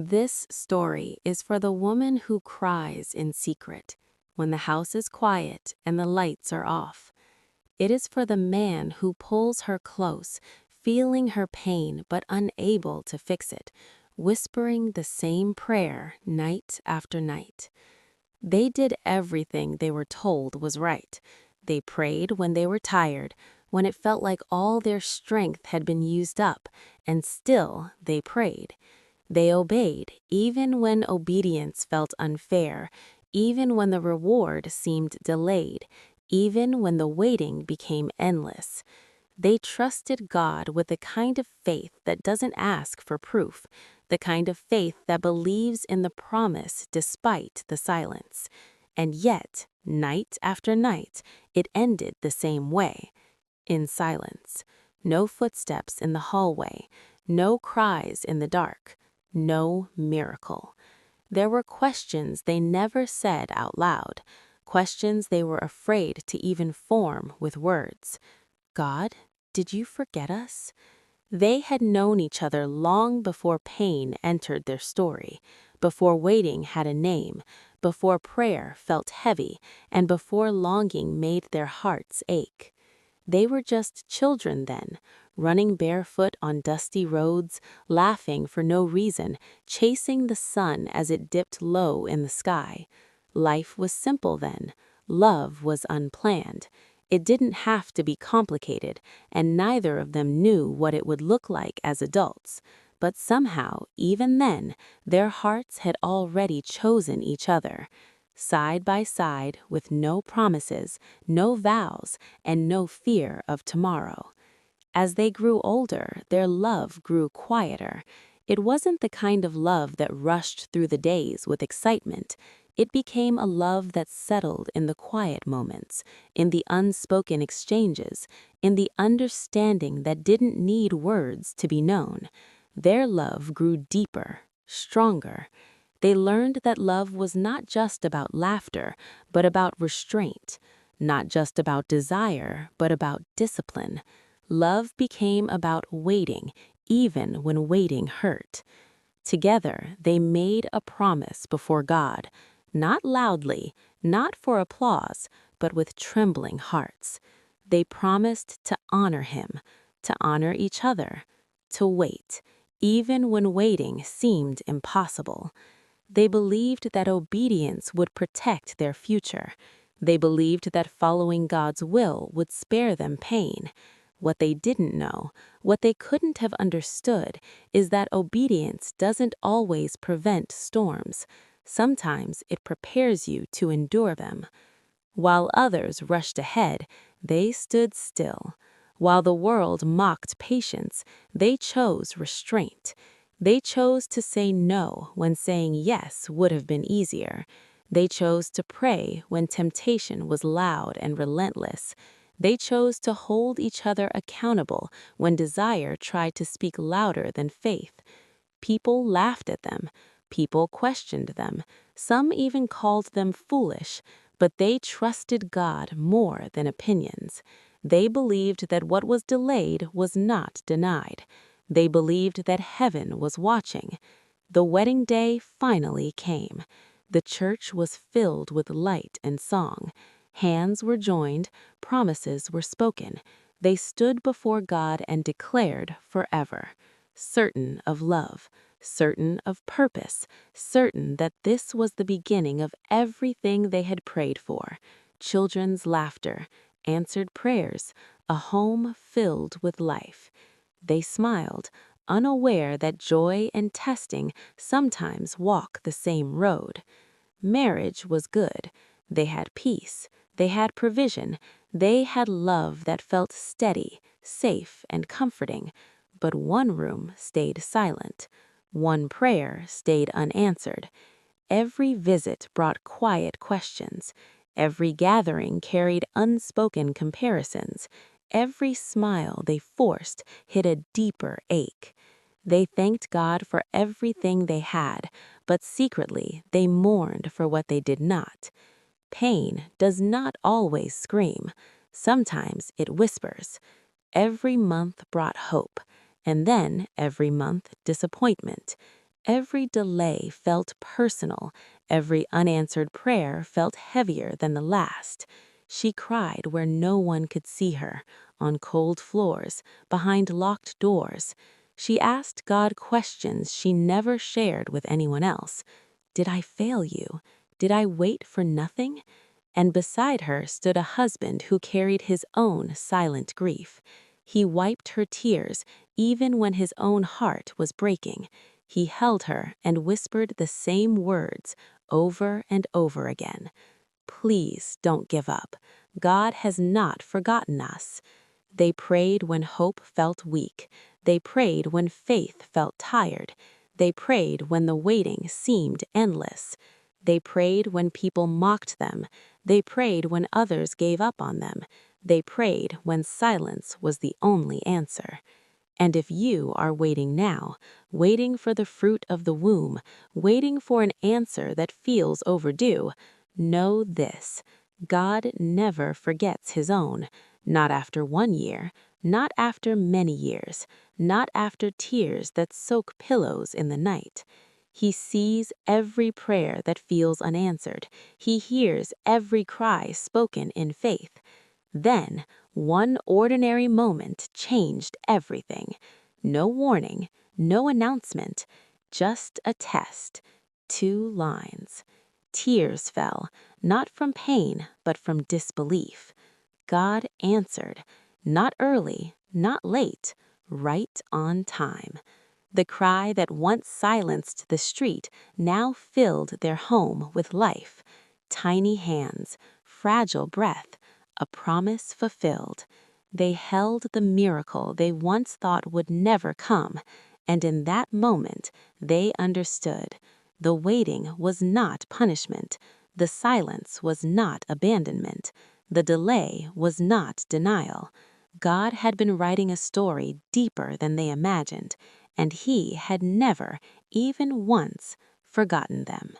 This story is for the woman who cries in secret when the house is quiet and the lights are off. It is for the man who pulls her close, feeling her pain but unable to fix it, whispering the same prayer night after night. They did everything they were told was right. They prayed when they were tired, when it felt like all their strength had been used up, and still they prayed. They obeyed, even when obedience felt unfair, even when the reward seemed delayed, even when the waiting became endless. They trusted God with the kind of faith that doesn't ask for proof, the kind of faith that believes in the promise despite the silence. And yet, night after night, it ended the same way, in silence. No footsteps in the hallway, no cries in the dark, no miracle. There were questions they never said out loud, questions they were afraid to even form with words. God, did you forget us? They had known each other long before pain entered their story, before waiting had a name, before prayer felt heavy, and before longing made their hearts ache. They were just children then, running barefoot on dusty roads, laughing for no reason, chasing the sun as it dipped low in the sky. Life was simple then. Love was unplanned. It didn't have to be complicated, and neither of them knew what it would look like as adults. But somehow, even then, their hearts had already chosen each other. Side by side, with no promises, no vows, and no fear of tomorrow. As they grew older, their love grew quieter. It wasn't the kind of love that rushed through the days with excitement. It became a love that settled in the quiet moments, in the unspoken exchanges, in the understanding that didn't need words to be known. Their love grew deeper, stronger. They learned that love was not just about laughter, but about restraint, not just about desire, but about discipline. Love became about waiting, even when waiting hurt. Together, they made a promise before God, not loudly, not for applause, but with trembling hearts. They promised to honor Him, to honor each other, to wait, even when waiting seemed impossible. They believed that obedience would protect their future. They believed that following God's will would spare them pain. What they didn't know, what they couldn't have understood, is that obedience doesn't always prevent storms. Sometimes it prepares you to endure them. While others rushed ahead, they stood still. While the world mocked patience, they chose restraint. They chose to say no when saying yes would have been easier. They chose to pray when temptation was loud and relentless. They chose to hold each other accountable when desire tried to speak louder than faith. People laughed at them. People questioned them. Some even called them foolish, but they trusted God more than opinions. They believed that what was delayed was not denied. They believed that heaven was watching. The wedding day finally came. The church was filled with light and song. Hands were joined, promises were spoken. They stood before God and declared forever, certain of love, certain of purpose, certain that this was the beginning of everything they had prayed for: children's laughter, answered prayers, a home filled with life. They smiled, unaware that joy and testing sometimes walk the same road. Marriage was good. They had peace. They had provision. They had love that felt steady, safe, and comforting. But one room stayed silent. One prayer stayed unanswered. Every visit brought quiet questions. Every gathering carried unspoken comparisons. Every smile they forced hid a deeper ache. They thanked God for everything they had, but secretly they mourned for what they did not. Pain does not always scream. Sometimes it whispers. Every month brought hope, and then every month disappointment. Every delay felt personal, every unanswered prayer felt heavier than the last. She cried where no one could see her, on cold floors, behind locked doors. She asked God questions she never shared with anyone else. Did I fail you? Did I wait for nothing? And beside her stood a husband who carried his own silent grief. He wiped her tears, even when his own heart was breaking. He held her and whispered the same words over and over again. Please don't give up. God has not forgotten us. They prayed when hope felt weak. They prayed when faith felt tired. They prayed when the waiting seemed endless. They prayed when people mocked them. They prayed when others gave up on them. They prayed when silence was the only answer. And if you are waiting now, waiting for the fruit of the womb, waiting for an answer that feels overdue, know this: God never forgets his own, not after 1 year, not after many years, not after tears that soak pillows in the night. He sees every prayer that feels unanswered. He hears every cry spoken in faith. Then, one ordinary moment changed everything. No warning, no announcement, just a test. 2 lines. Tears fell, not from pain, but from disbelief. God answered, not early, not late, right on time. The cry that once silenced the street now filled their home with life. Tiny hands, fragile breath, a promise fulfilled. They held the miracle they once thought would never come, and in that moment they understood. The waiting was not punishment. The silence was not abandonment. The delay was not denial. God had been writing a story deeper than they imagined, and he had never, even once, forgotten them.